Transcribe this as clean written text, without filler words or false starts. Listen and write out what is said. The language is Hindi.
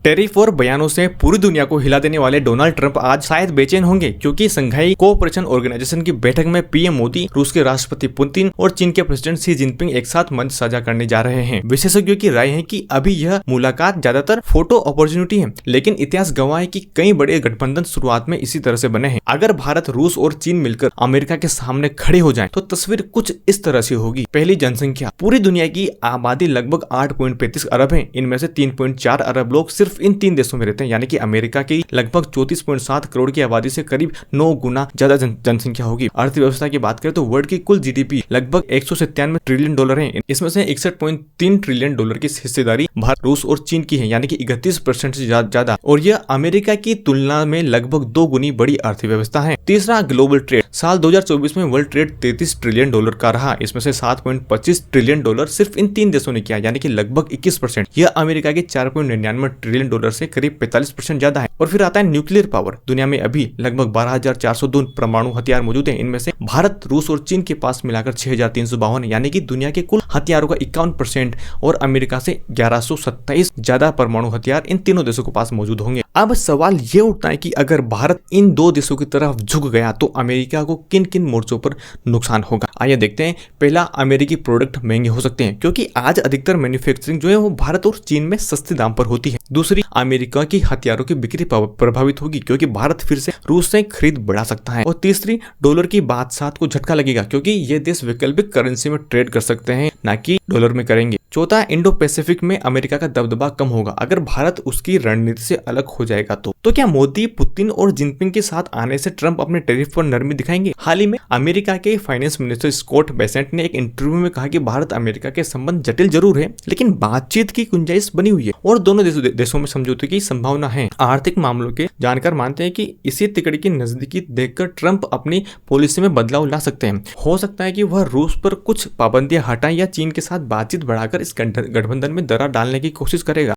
टैरिफ और बयानों से पूरी दुनिया को हिला देने वाले डोनाल्ड ट्रंप आज शायद बेचैन होंगे, क्योंकि संघाई कोऑपरेशन ऑर्गेनाइजेशन की बैठक में पीएम मोदी, रूस के राष्ट्रपति पुतिन और चीन के प्रेसिडेंट शी जिनपिंग एक साथ मंच साझा करने जा रहे हैं। विशेषज्ञों की राय है कि अभी यह मुलाकात ज्यादातर फोटो अपॉर्चुनिटी है, लेकिन इतिहास गवाह है कि कई बड़े गठबंधन शुरुआत में इसी तरह से बने हैं। अगर भारत, रूस और चीन मिलकर अमेरिका के सामने खड़े हो जाएं, तो तस्वीर कुछ इस तरह से होगी। पहली, जनसंख्या। पूरी दुनिया की आबादी लगभग 8.35 अरब है। इनमें से 3.4 अरब लोग सिर्फ इन 3 देशों में रहते हैं, यानी कि अमेरिका की लगभग 34.7 करोड़ की आबादी से करीब 9 गुना ज्यादा जनसंख्या होगी। अर्थव्यवस्था की बात करें तो वर्ल्ड की कुल जीडीपी लगभग 197 ट्रिलियन डॉलर है। इसमें से 61.3 ट्रिलियन डॉलर की हिस्सेदारी भारत, रूस और चीन की है, यानी कि 31% से ज्यादा, और यह अमेरिका की तुलना में लगभग 2 गुनी बड़ी अर्थव्यवस्था है। तीसरा, ग्लोबल ट्रेड। साल 2024 में वर्ल्ड ट्रेड 33 ट्रिलियन डॉलर का रहा। इसमें से 7.25 ट्रिलियन डॉलर सिर्फ इन 3 देशों ने किया, यानी कि लगभग 21%। यह अमेरिका के 4.99 ट्रिलियन डॉलर से करीब 45% ज्यादा है। और फिर आता है न्यूक्लियर पावर। दुनिया में अभी लगभग 12,402 परमाणु हथियार मौजूद हैं। इनमें से भारत, रूस और चीन के पास मिलाकर 6,352, यानी कि दुनिया के कुल हथियारों का 51%, और अमेरिका से 1127 ज्यादा परमाणु हथियार इन तीनों देशों के पास मौजूद होंगे। अब सवाल ये उठता है कि अगर भारत इन 2 देशों की तरफ झुक गया तो अमेरिका को किन किन मोर्चों पर नुकसान होगा। आइए देखते हैं। पहला, अमेरिकी प्रोडक्ट महंगे हो सकते हैं, क्योंकि आज अधिकतर मैन्युफैक्चरिंग जो है वो भारत और चीन में सस्ते दाम पर होती है। दूसरी, अमेरिका की हथियारों की बिक्री प्रभावित होगी, क्योंकि भारत फिर से रूस से खरीद बढ़ा सकता है। और तीसरी, डॉलर की बादशाह को झटका लगेगा, क्योंकि ये देश वैकल्पिक करेंसी में ट्रेड कर सकते हैं, ना कि डॉलर में करेंगे। चौथा, इंडो पैसिफिक में अमेरिका का दबदबा कम होगा अगर भारत उसकी रणनीति से अलग हो जाएगा। तो क्या मोदी, पुतिन और जिनपिंग के साथ आने से ट्रंप अपने टैरिफ पर नरमी दिखाएंगे? हाल ही में अमेरिका के फाइनेंस मिनिस्टर स्कॉट बेसेंट ने एक इंटरव्यू में कहा कि भारत अमेरिका के संबंध जटिल जरूर है, लेकिन बातचीत की गुंजाइश बनी हुई है और दोनों देशों में समझौते की संभावना है। आर्थिक मामलों के जानकार मानते हैं कि इसी तिकड़ी की नजदीकी देखकर ट्रंप अपनी पॉलिसी में बदलाव ला सकते हैं। हो सकता है कि वह रूस पर कुछ पाबंदियां हटाएं या चीन के साथ बातचीत बढ़ाकर इस गठबंधन में दरार डालने की कोशिश करेगा।